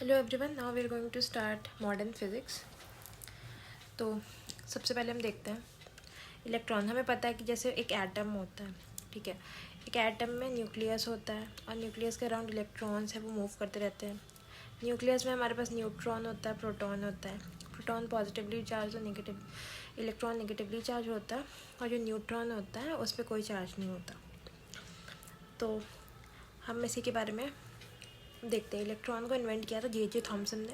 Hello everyone, now we are going to start modern physics. तो सबसे पहले हम देखते हैं इलेक्ट्रॉन। हमें पता है कि जैसे एक एटम होता है, ठीक है। एक एटम में न्यूक्लियस होता है और न्यूक्लियस के अराउंड इलेक्ट्रॉन्स है, वो मूव करते रहते हैं। न्यूक्लियस में हमारे पास न्यूट्रॉन होता है, प्रोटॉन होता है। प्रोटॉन पॉजिटिवली चार्ज और नेगेटिव, इलेक्ट्रॉन नेगेटिवली चार्ज होता है। और जो न्यूट्रॉन होता है उस पर कोई चार्ज नहीं होता। तो हम इसी के बारे में देखते हैं। इलेक्ट्रॉन को इन्वेंट किया था जे थॉमसन ने।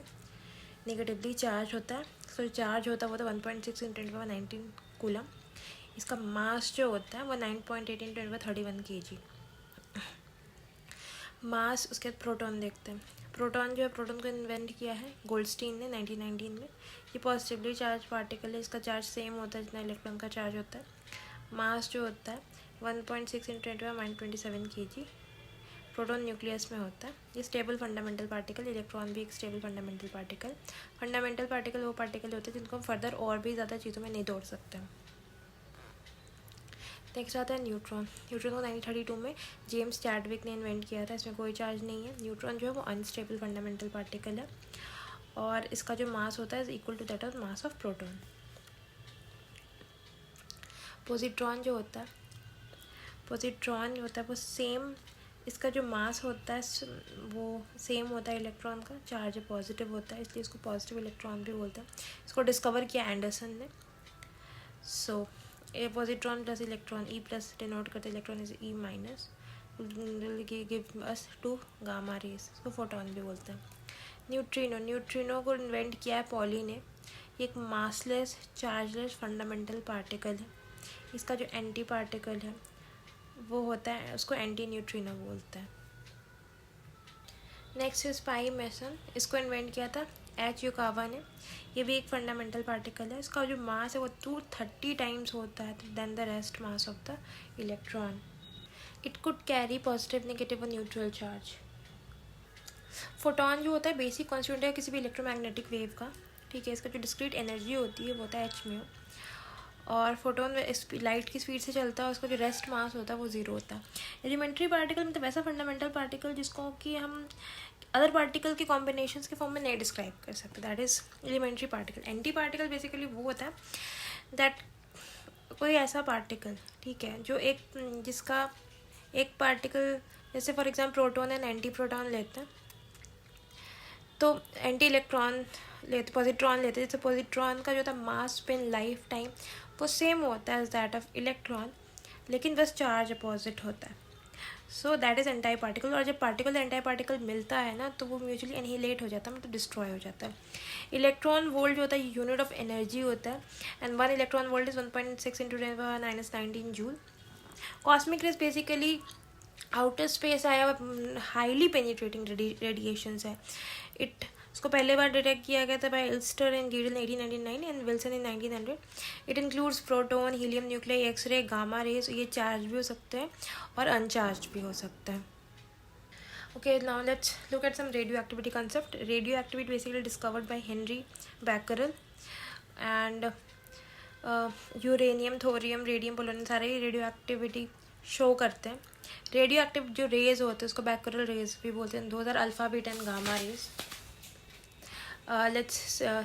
नेगेटिवली चार्ज होता है, सो चार्ज होता है वो तो 1.6 × 10⁻19 कूलम। इसका मास जो होता है वो 9.8 × 1031 kg। मास। उसके बाद प्रोटॉन देखते हैं। प्रोटॉन जो है, प्रोटॉन को इन्वेंट किया है गोल्डस्टीन ने 1919 में। ये पॉजिटिवली चार्ज पार्टिकल है, इसका चार्ज सेम होता है जितना इलेक्ट्रॉन का चार्ज होता है। मास जो होता है 1.6 × 10⁻27 kg। प्रोटॉन न्यूक्लियस में होता है। ये स्टेबल फंडामेंटल पार्टिकल, इलेक्ट्रॉन भी एक stable fundamental particle. Fundamental particle वो पार्टिकल होते हैं जिनको हम फर्दर और भी ज़्यादा चीज़ों में नहीं तोड़ सकते हैं। नेक्स्ट आता है न्यूट्रॉन। न्यूट्रॉन को 1932 में जेम्स चैडविक ने इन्वेंट किया था। इसमें कोई चार्ज नहीं है। न्यूट्रॉन जो है वो अनस्टेबल फंडामेंटल पार्टिकल है और इसका जो मास होता है is equal to that of mass of proton. Positron जो होता है, पॉजिट्रॉन होता है वो सेम, इसका जो मास होता है वो सेम होता है इलेक्ट्रॉन का। चार्ज पॉजिटिव होता है, इसलिए इसको पॉजिटिव इलेक्ट्रॉन भी बोलते हैं। इसको डिस्कवर किया एंडरसन ने। So a positron plus electron, E plus denote करते electron is E minus, give us two gamma rays. इसको फोटॉन भी बोलते हैं। न्यूट्रिनो, न्यूट्रिनो को इन्वेंट किया है पॉली ने। ये एक मासलेस चार्जलेस फंडामेंटल पार्टिकल है। इसका जो एंटी पार्टिकल है वो होता है, उसको एंटी न्यूट्रिनो बोलते हैं। Next is pi mason. इसको इन्वेंट किया था एच युकावा ने। ये भी एक फंडामेंटल पार्टिकल है। इसका जो मास है वो 230 टाइम्स होता है than the rest mass of the electron. It could carry positive, negative और न्यूट्रल चार्ज। फोटॉन जो होता है बेसिक कॉन्स्टिट्यूएंट है किसी भी इलेक्ट्रोमैग्नेटिक वेव का, ठीक है। इसका जो डिस्क्रीट एनर्जी होती है वो होता है एच म्यू। और फोटोन लाइट की स्पीड से चलता है, उसका जो रेस्ट मास होता है वो ज़ीरो होता है। एलिमेंट्री पार्टिकल मतलब वैसा फंडामेंटल पार्टिकल जिसको कि हम अदर पार्टिकल के कॉम्बिनेशंस के फॉर्म में नहीं डिस्क्राइब कर सकते, that is elementary particle. Antiparticle basically वो होता है दैट कोई ऐसा पार्टिकल, ठीक है, जो एक जिसका एक पार्टिकल, जैसे for example proton and anti proton लेते हैं तो एंटी इलेक्ट्रॉन लेते, पॉजिट्रॉन लेते हैं। जैसे पॉजिट्रॉन का जो था मास स्पिन लाइफ टाइम वो सेम होता है एज दैट ऑफ इलेक्ट्रॉन, लेकिन बस चार्ज अपोजिट होता है। So that is anti particle. और जब पार्टिकल एंटाई पार्टिकल मिलता है ना तो वो म्यूचुअली एनहिलेट हो जाता है, मतलब डिस्ट्रॉय हो जाता है। इलेक्ट्रॉन वोल्ट जो होता है यूनिट ऑफ एनर्जी होता है and 1 electron volt is 1.6 × 10⁻19 joule. Cosmic rays basically outer space आया हाईली पेनिट्रेटिंग रेडिएशंस है। इट उसको पहले बार डिटेक्ट किया गया था by Elster and Geitel 1899 and Wilson in 1900। It includes proton, helium nuclei, x ray, gamma rays. ये चार्ज भी हो सकते हैं और अनचार्ज भी हो सकते हैं। Okay, now let's look at some radioactivity concept. Radioactivity basically discovered by Henry Becquerel and uranium, thorium, radium, polonium सारे रेडियो एक्टिविटी शो करते हैं। रेडियो एक्टिव जो रेज होते हैं उसको बैकरल रेज भी बोलते हैं। 2000 alpha, beta and gamma rays. Let's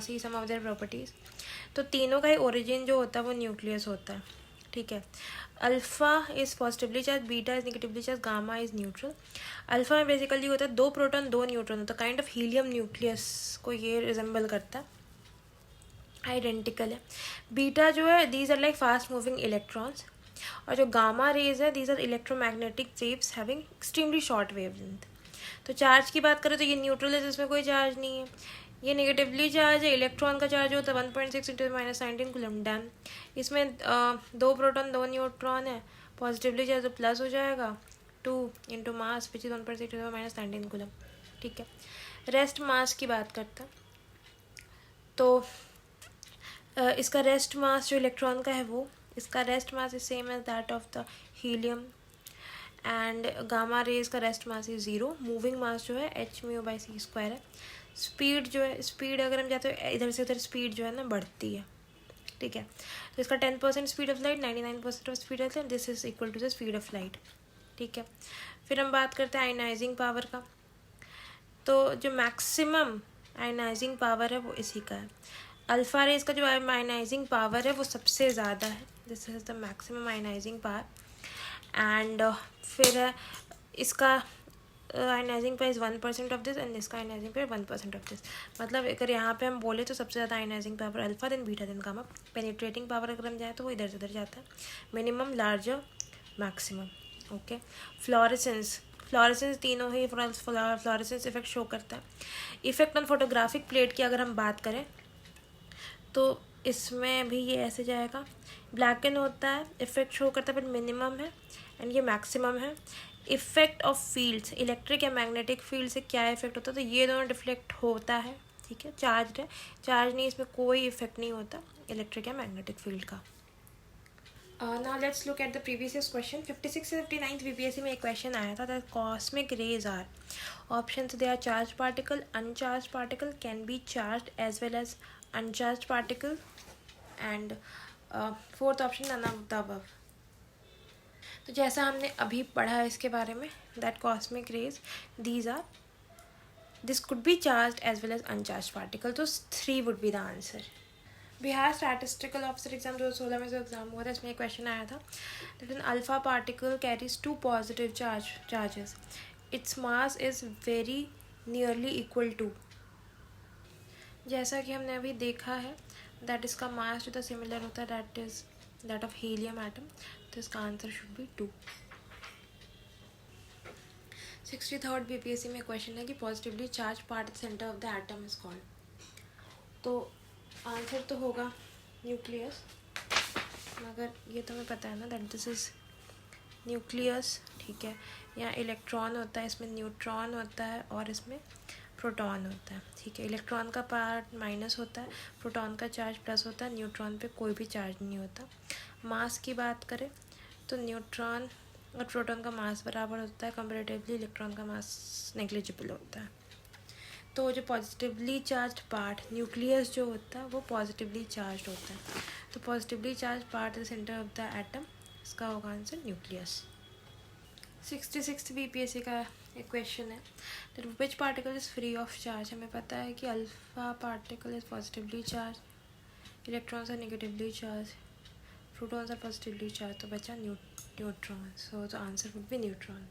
see some of their properties. तो तीनों का ही ओरिजिन जो होता है वो न्यूक्लियस होता है, ठीक है। Alpha is positively charge, beta is negatively charge, gamma is neutral. Alpha में बेसिकली होता है 2 प्रोटॉन 2 न्यूट्रॉन होता है, काइंड ऑफ हीलियम न्यूक्लियस को ये रिजेंबल करता है, आइडेंटिकल है। बीटा जो है these are like fast moving electrons. और जो गामा रेज है these are electromagnetic waves having extremely short wavelength. तो चार्ज की बात करें तो ये न्यूट्रल है, जिसमें कोई चार्ज नहीं है। ये नेगेटिवली चार्ज है, इलेक्ट्रॉन का चार्ज होता है 1.6 × 10⁻19 कूलम। डन। इसमें 2 प्रोटॉन 2 न्यूट्रॉन है, पॉजिटिवली चार्ज तो प्लस हो जाएगा 2 × मास विच इज 1.6 × 10⁻19 कूलम, ठीक है। रेस्ट मास की बात करते हैं तो इसका रेस्ट मास जो इलेक्ट्रॉन का है वो, इसका rest mass is same as that of the helium and gamma rays का rest mass is 0। Moving mass जो है hμ/c² है। स्पीड जो है, स्पीड अगर हम जाते हैं इधर से उधर स्पीड जो है ना बढ़ती है, ठीक है। तो इसका 10% speed of light, 99% of speed of light, this is equal to the speed of light, ठीक है। फिर हम बात करते हैं आयनाइजिंग पावर का। तो जो मैक्सिमम आयनाइजिंग पावर है वो इसी का है। अल्फ़ा रेज का जो आयनाइजिंग पावर है वो सबसे ज़्यादा है, this is the maximum ionizing power. And फिर है इसका ionizing power is 1% of this and इसका आयनाइजिंग पावर 1% ऑफ दिस। मतलब अगर यहाँ पे हम बोले तो सबसे ज़्यादा ionizing power alpha than beta than gamma. Penetrating power अगर हम जाए तो वो इधर से उधर जाता है, minimum, larger, maximum. Okay, fluorescence तीनों ही फ्लोरेसेंस इफेक्ट शो करता है। इफेक्ट ऑन फोटोग्राफिक प्लेट की अगर हम बात करें तो इसमें भी ये ऐसे जाएगा, ब्लैक एंड होता है, इफेक्ट शो करता है बट मिनिमम है, एंड ये मैक्सिमम है। इफेक्ट ऑफ फील्ड्स, इलेक्ट्रिक या मैग्नेटिक फील्ड से क्या इफेक्ट होता है, तो ये दोनों डिफ्लेक्ट होता है, ठीक है, चार्ज है, चार्ज नहीं, इसमें कोई इफेक्ट नहीं होता इलेक्ट्रिक या मैग्नेटिक फील्ड का। Now let's look at the previous question. 56 से 59 बीपीएससी में एक क्वेश्चन आया था, that cosmic rays are options, they are charge particle, uncharge particle, can be charge as well as uncharge particle, and fourth option none of the above. तो जैसा हमने अभी पढ़ा है इसके बारे में, that cosmic rays these are, this could be charge as well as uncharge particle, तो 3 would be the answer. Bihar statistical officer exam 2016 में जो एग्जाम हुआ था, इसमें एक क्वेश्चन आया था that an alpha particle carries 2 positive charges, its mass is very nearly equal to. जैसा कि हमने अभी देखा है दैट इसका मास जो था सिमिलर होता है, that is that of helium atom, तो इसका answer should be 2। 63rd BPSC में क्वेश्चन है कि positively charge part centre of the atom is called, तो आंसर तो होगा न्यूक्लियस, मगर ये तो हमें पता है ना दैट दिस इज़ न्यूक्लियस, ठीक है। यहाँ इलेक्ट्रॉन होता है, इसमें न्यूट्रॉन होता है और इसमें प्रोटॉन होता है, ठीक है। इलेक्ट्रॉन का पार्ट माइनस होता है, प्रोटॉन का चार्ज प्लस होता है, न्यूट्रॉन पे कोई भी चार्ज नहीं होता। मास की बात करें तो न्यूट्रॉन और प्रोटॉन का मास बराबर होता है, कंपेरेटिवली इलेक्ट्रॉन का मास नेग्लिजिबल होता है। तो जो पॉजिटिवली चार्ज पार्ट न्यूक्लियस जो होता है वो पॉजिटिवली चार्ज होता है, तो positively charge part the centre of the atom, इसका होगा आंसर न्यूक्लियस। 66 बीपीएससी का एक क्वेश्चन है that which particle is free of charge. हमें पता है कि alpha particle is positively charge, electrons are negatively charge, protons are positively charge, तो बचा neutron, so the answer would be neutron.